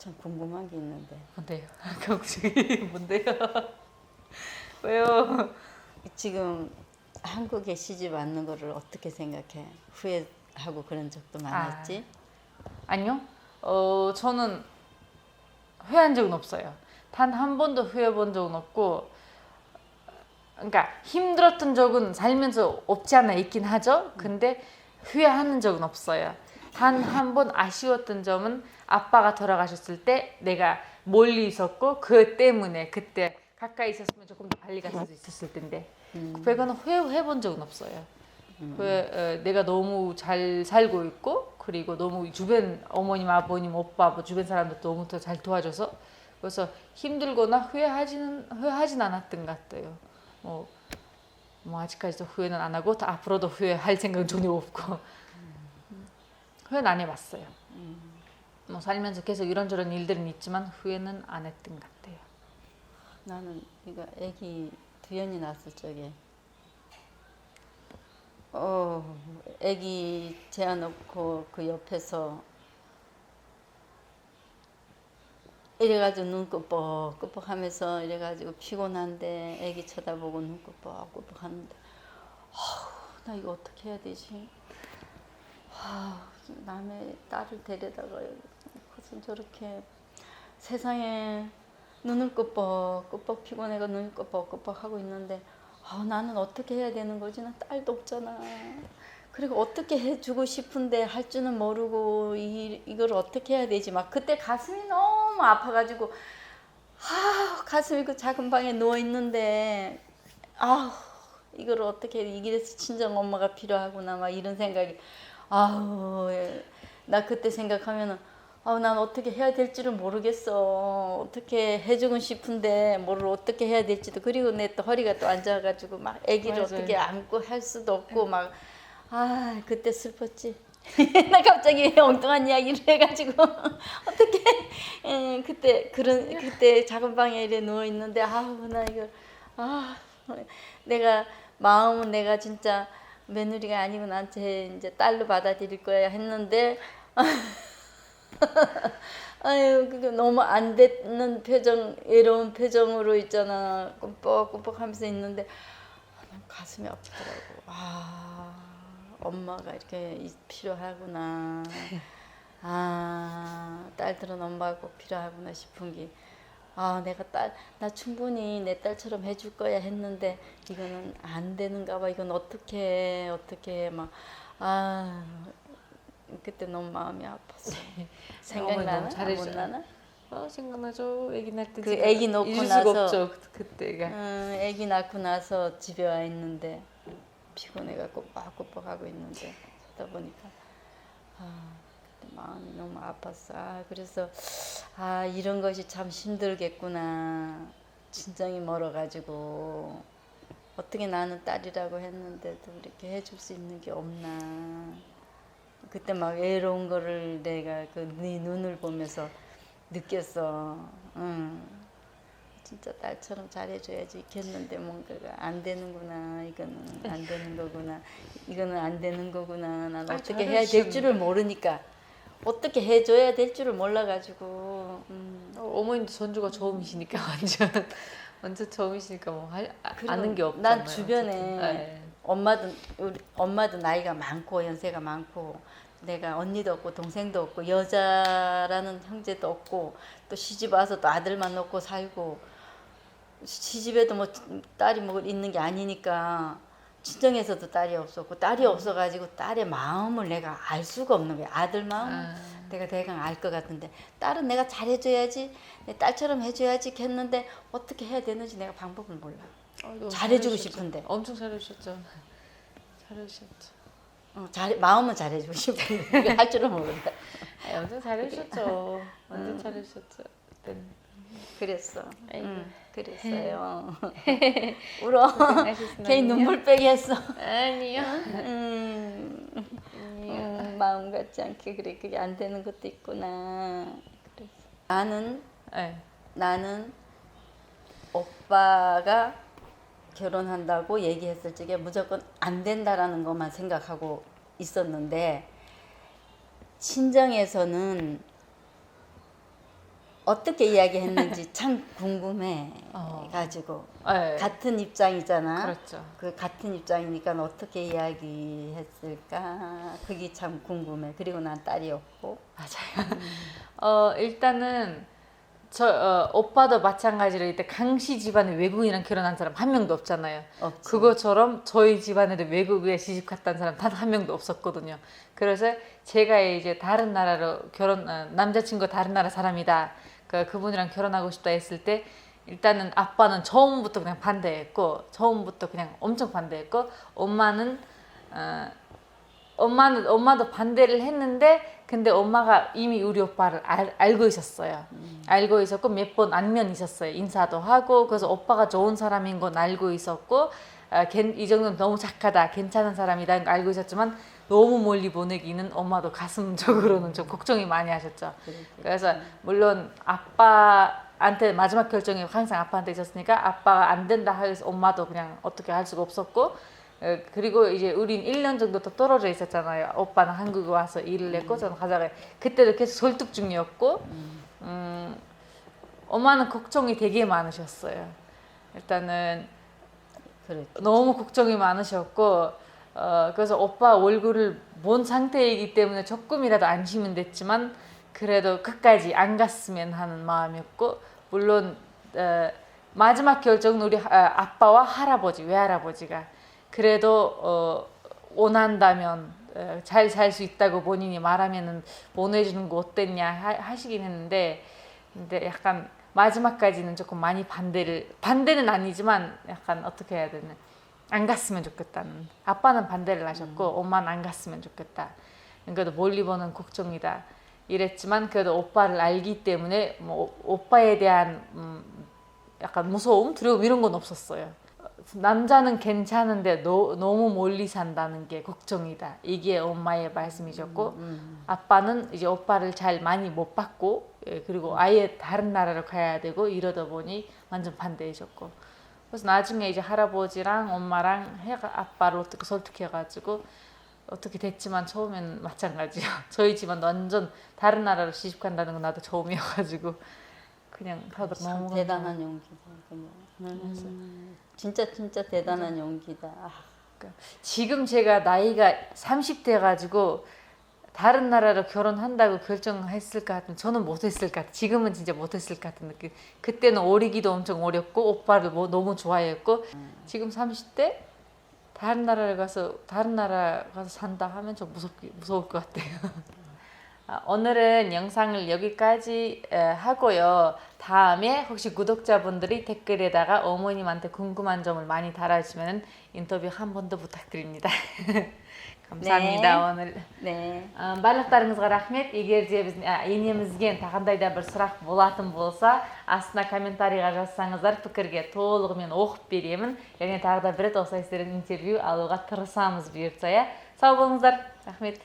참 궁금한 게 있는데. 뭔데요? 그게 뭔데요? 왜요? 지금 한국에 시집 왔는 거를 어떻게 생각해? 후회하고 그런 적도 많았지? 아니요. 저는 후회한 적은 없어요. 단 한 번도 후회해 본 적은 없고, 그러니까 힘들었던 적은 살면서 없지 않아 있긴 하죠. 근데 후회하는 적은 없어요. 단 한 번 아쉬웠던 점은 아빠가 돌아가셨을 때 내가 멀리 있었고 그 때문에 그때 가까이 있었으면 조금 더 빨리 갈 수도 있었을 텐데 그거는 후회해 본 적은 없어요. 내가 너무 잘 살고 있고 그리고 너무 주변 어머님, 아버님, 오빠, 뭐 주변 사람들 너무 더 잘 도와줘서 그래서 힘들거나 후회하진 않았던 것 같아요. 뭐 아직까지도 후회는 안 하고 앞으로도 후회할 생각은 전혀 없고 후회는 안 해봤어요. 뭐 살면서 계속 이런저런 일들은 있지만 후회는 안 했던 것 같아요. 나는 이거 아기 두연이 낳았을 적에 아기 재워놓고 그 옆에서 이래가지고 눈 끄뻑끄뻑 하면서 이래가지고 피곤한데 애기 쳐다보고 눈 끄뻑끄뻑 하는데 나 이거 어떻게 해야 되지? 남의 딸을 데려다가 무슨 저렇게 세상에 눈을 끄뻑끄뻑 피곤해가 눈을 끄뻑끄뻑 하고 있는데 나는 어떻게 해야 되는 거지? 난 딸도 없잖아. 그리고 어떻게 해주고 싶은데 할 줄은 모르고 이걸 어떻게 해야 되지? 막 그때 가슴이 너무 아파가지고 가슴이 그 작은 방에 누워 있는데 이걸 어떻게 이래서 친정 엄마가 필요하구나 막 이런 생각이 나 그때 생각하면은 난 어떻게 해야 될지를 모르겠어. 어떻게 해주고 싶은데 뭐를 어떻게 해야 될지도. 그리고 내 또 허리가 또 안 좋아가지고 막 아기를 맞아요. 어떻게 안고 할 수도 없고 막 그때 슬펐지. 나 갑자기 엉뚱한 이야기를 해가지고 어떻게 그때 작은 방에 이래 누워 있는데 나 이거 내가 마음은 내가 진짜 며느리가 아니고 나한테 이제 딸로 받아들일 거야 했는데 그게 너무 안 되는 표정, 외로운 표정으로 있잖아. 끔뻑끔뻑 하면서 있는데 가슴이 아프더라고. 엄마가 이렇게 필요하구나. 딸들은 엄마가 꼭 필요하구나 싶은 게 내가 나 충분히 내 딸처럼 해줄 거야 했는데 이거는 안 되는가 봐. 이건 어떻게 막 그때 너무 마음이 아팠어. 생각나나? 못 나나? 생각나죠. 아기 낳을 때 그 아기 놓고 잊을 나서 수가 없죠. 그때가. 아기 낳고 나서 집에 와 있는데 피곤해갖고 꼬박꼬박 하고 있는데 하다 보니까 그때 마음이 너무 아팠어. 그래서 이런 것이 참 힘들겠구나. 친정이 멀어가지고 어떻게 나는 딸이라고 했는데도 이렇게 해줄 수 있는 게 없나. 그때 막 외로운 거를 내가 네 눈을 보면서 느꼈어. 진짜 딸처럼 잘해줘야지 있겠는데 뭔가가 안 되는구나. 이거는 안 되는 거구나. 이거는 안 되는 거구나. 난 어떻게 해야 될 줄을 모르니까 어떻게 해줘야 될 줄을 몰라가지고. 어머님도 전주가 처음이시니까 완전 처음이시니까 뭐 아는 게 없잖아요. 난 주변에 엄마도 나이가 많고 연세가 많고 내가 언니도 없고 동생도 없고 여자라는 형제도 없고 또 시집 와서 또 아들만 놓고 살고 시집에도 뭐 딸이 뭐 있는 게 아니니까 친정에서도 딸이 없었고 딸이 없어가지고 딸의 마음을 내가 알 수가 없는 거야. 아들 마음 내가 대강 알 것 같은데 딸은 내가 잘해줘야지 내 딸처럼 해줘야지 했는데 어떻게 해야 되는지 내가 방법을 몰라. 잘해주고 싶은데 엄청 잘해주셨죠. 마음은 잘해주고 싶은데 할 줄은 모른다. 엄청 잘해주셨죠. 완전 잘해주셨죠. 그때는. 그랬어. 그랬어요. 울어. 괜히 눈물 빼게 했어. 아니요. 마음 같지 않게 그래. 그게 안 되는 것도 있구나. 그랬어. 나는 오빠가 결혼한다고 얘기했을 적에 무조건 안 된다라는 것만 생각하고 있었는데 친정에서는 어떻게 이야기했는지 참 궁금해 가지고 네. 같은 입장이잖아. 그렇죠. 그 같은 입장이니까 어떻게 이야기했을까? 그게 참 궁금해. 그리고 난 딸이었고. 맞아요. 일단은 오빠도 마찬가지로 이때 강씨 집안에 외국인이랑 결혼한 사람 한 명도 없잖아요. 없지. 그것처럼 저희 집안에도 외국에 시집 갔다는 사람 단 한 명도 없었거든요. 그래서 제가 이제 다른 나라로 남자친구 다른 나라 사람이다. 그분이랑 결혼하고 싶다 했을 때 일단은 아빠는 처음부터 그냥 반대했고, 처음부터 그냥 엄청 반대했고, 엄마도 반대를 했는데, 근데 엄마가 이미 우리 오빠를 알고 있었어요. 알고 있었고 몇 번 안면 있었어요. 인사도 하고. 그래서 오빠가 좋은 사람인 건 알고 있었고, 이 정도는 너무 착하다, 괜찮은 사람이다 이런 거 알고 있었지만 너무 멀리 보내기는 엄마도 가슴적으로는 좀 걱정이 많이 하셨죠. 그래서 물론 아빠한테 마지막 결정이 항상 아빠한테 있었으니까 아빠가 안 된다 해서 엄마도 그냥 어떻게 할 수가 없었고, 그리고 이제 우린 1년 정도 더 떨어져 있었잖아요. 오빠는 한국에 와서 일을 했고 저는 가자가 그때도 계속 설득 중이었고, 엄마는 걱정이 되게 많으셨어요. 일단은 그렇지. 너무 걱정이 많으셨고, 그래서 오빠 얼굴을 본 상태이기 때문에 조금이라도 안심은 됐지만 그래도 끝까지 안 갔으면 하는 마음이었고, 물론 마지막 결정은 우리 아빠와 할아버지, 외할아버지가 그래도 원한다면 잘 살 수 있다고 본인이 말하면은 보내주는 거 어땠냐 하시긴 했는데, 근데 약간 마지막까지는 조금 많이 반대는 아니지만 약간 어떻게 해야 되나, 안 갔으면 좋겠다는. 아빠는 반대를 하셨고 엄마는 안 갔으면 좋겠다. 그래도 멀리 보는 걱정이다 이랬지만, 그래도 오빠를 알기 때문에 뭐 오빠에 대한 약간 무서움, 두려움 이런 건 없었어요. 남자는 괜찮은데 너무 멀리 산다는 게 걱정이다. 이게 엄마의 말씀이셨고, 아빠는 이제 오빠를 잘 많이 못 봤고, 그리고 아예 다른 나라로 가야 되고 이러다 보니 완전 반대해줬고, 그래서 나중에 이제 할아버지랑 엄마랑 아빠를 어떻게 설득해가지고 어떻게 됐지만 처음에는 마찬가지요. 저희 집안 완전 다른 나라로 시집 간다는 건 나도 처음이어가지고 그냥 다들 참 너무 대단한 용기다. 진짜 대단한 용기다. 지금 제가 나이가 30대 가지고 다른 나라로 결혼한다고 결정했을 것 같은, 저는 못했을 것 같아요. 지금은 진짜 못했을 것 같은 느낌. 그때는 어리기도 엄청 어렸고 오빠를 너무 좋아했고, 지금 30대 다른 나라 가서 산다 하면 좀 무서울 것 같아요. 오늘은 영상을 여기까지 하고요. 다음에 혹시 구독자분들이 댓글에다가 어머님한테 궁금한 점을 많이 달아주시면 인터뷰 한 번 더 부탁드립니다. 감사합니다. 네. 오늘. 네. барлықтарыңызға рахмет. Егер де біздің енемізден тағандай да бір сұрақ болатын болса, астына комментарийға жазсаңыздар, пікірге толығымен оқып беремін. және тағы да бір рет осылай сіздерден интервью алуға тырысамыз бұйыртса. Сау болыңыздар. Рахмет.